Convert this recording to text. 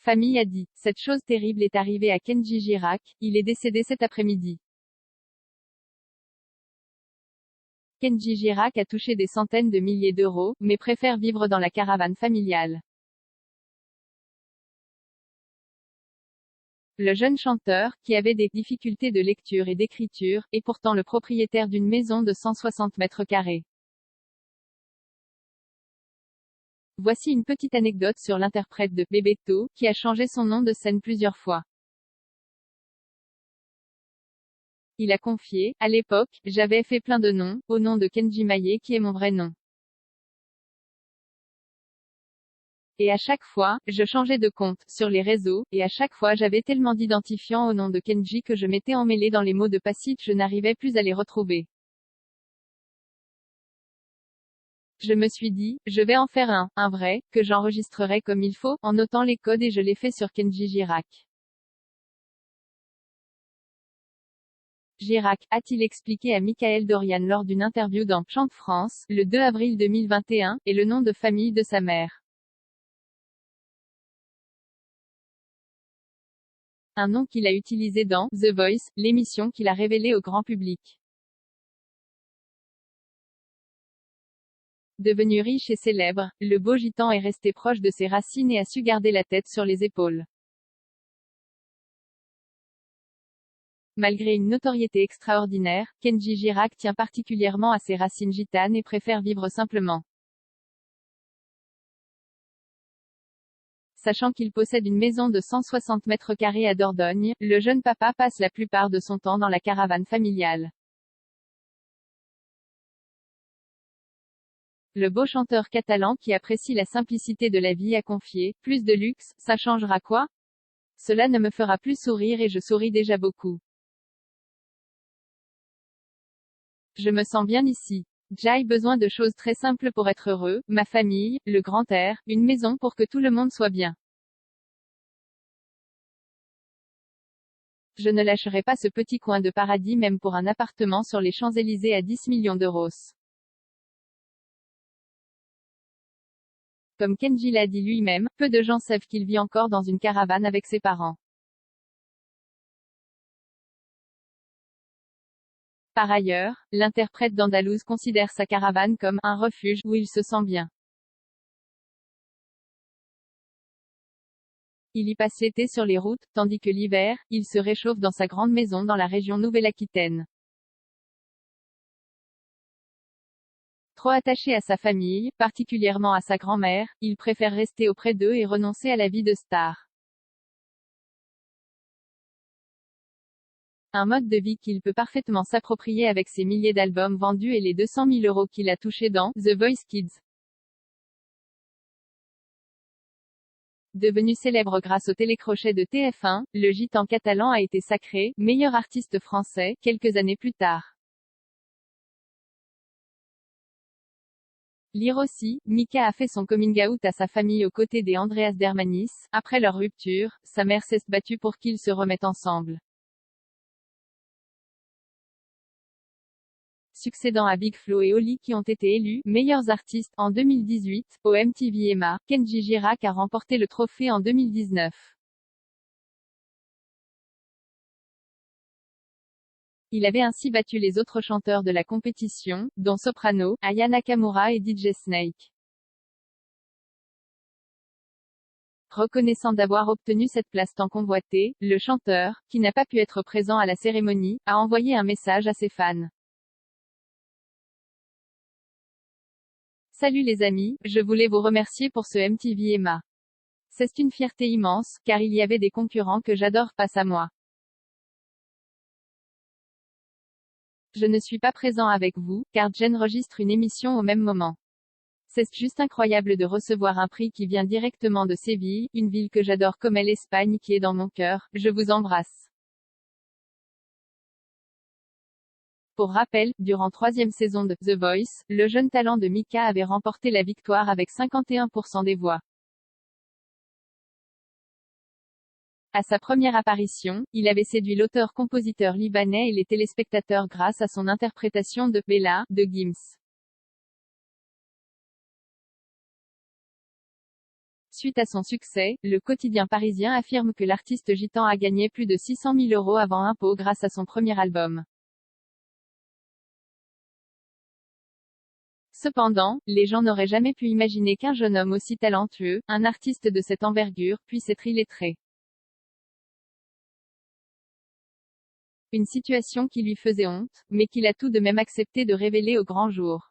Famille a dit. Cette chose terrible est arrivée à Kenji Girac, il est décédé cet après-midi. Kenji Girac a touché des centaines de milliers d'euros, mais préfère vivre dans la caravane familiale. Le jeune chanteur, qui avait des difficultés de lecture et d'écriture, est pourtant le propriétaire d'une maison de 160 mètres carrés. Voici une petite anecdote sur l'interprète de Bebeto, qui a changé son nom de scène plusieurs fois. Il a confié, à l'époque, j'avais fait plein de noms, au nom de Kenji Maye qui est mon vrai nom. Et à chaque fois, je changeais de compte, sur les réseaux, et à chaque fois j'avais tellement d'identifiants au nom de Kenji que je m'étais emmêlé dans les mots de passif, je n'arrivais plus à les retrouver. Je me suis dit, je vais en faire un vrai, que j'enregistrerai comme il faut, en notant les codes et je l'ai fait sur Kenji Girac. Girac, a-t-il expliqué à Michael Dorian lors d'une interview dans Chante France, le 2 avril 2021, et le nom de famille de sa mère. Un nom qu'il a utilisé dans The Voice, l'émission qu'il a révélée au grand public. Devenu riche et célèbre, le beau gitan est resté proche de ses racines et a su garder la tête sur les épaules. Malgré une notoriété extraordinaire, Kenji Girac tient particulièrement à ses racines gitanes et préfère vivre simplement. Sachant qu'il possède une maison de 160 mètres carrés à Dordogne, le jeune papa passe la plupart de son temps dans la caravane familiale. Le beau chanteur catalan qui apprécie la simplicité de la vie a confié, plus de luxe, ça changera quoi? Cela ne me fera plus sourire et je souris déjà beaucoup. Je me sens bien ici. J'ai besoin de choses très simples pour être heureux, ma famille, le grand air, une maison pour que tout le monde soit bien. Je ne lâcherai pas ce petit coin de paradis même pour un appartement sur les Champs-Élysées à 10 millions d'euros. Comme Kenji l'a dit lui-même, peu de gens savent qu'il vit encore dans une caravane avec ses parents. Par ailleurs, l'interprète d'Andalouse considère sa caravane comme un refuge où il se sent bien. Il y passe l'été sur les routes, tandis que l'hiver, il se réchauffe dans sa grande maison dans la région Nouvelle-Aquitaine. Trop attaché à sa famille, particulièrement à sa grand-mère, il préfère rester auprès d'eux et renoncer à la vie de star. Un mode de vie qu'il peut parfaitement s'approprier avec ses milliers d'albums vendus et les 200 000 € qu'il a touchés dans The Voice Kids. Devenu célèbre grâce au télécrochet de TF1, le gitan catalan a été sacré meilleur artiste français quelques années plus tard. Lire aussi, Mika a fait son coming out à sa famille aux côtés des Andreas Dermanis. Après leur rupture, sa mère s'est battue pour qu'ils se remettent ensemble. Succédant à Big Flo et Oli qui ont été élus meilleurs artistes en 2018, au MTV EMA, Kenji Girac a remporté le trophée en 2019. Il avait ainsi battu les autres chanteurs de la compétition, dont Soprano, Aya Nakamura et DJ Snake. Reconnaissant d'avoir obtenu cette place tant convoitée, le chanteur, qui n'a pas pu être présent à la cérémonie, a envoyé un message à ses fans. Salut les amis, je voulais vous remercier pour ce MTV EMA. C'est une fierté immense, car il y avait des concurrents que j'adore face à moi. Je ne suis pas présent avec vous, car j'enregistre une émission au même moment. C'est juste incroyable de recevoir un prix qui vient directement de Séville, une ville que j'adore comme est l'Espagne qui est dans mon cœur. Je vous embrasse. Pour rappel, durant 3e saison de The Voice, le jeune talent de Mika avait remporté la victoire avec 51% des voix. À sa première apparition, il avait séduit l'auteur-compositeur libanais et les téléspectateurs grâce à son interprétation de Bella de Gims. Suite à son succès, le quotidien parisien affirme que l'artiste gitan a gagné plus de 600 000 € avant impôt grâce à son premier album. Cependant, les gens n'auraient jamais pu imaginer qu'un jeune homme aussi talentueux, un artiste de cette envergure, puisse être illettré. Une situation qui lui faisait honte, mais qu'il a tout de même accepté de révéler au grand jour.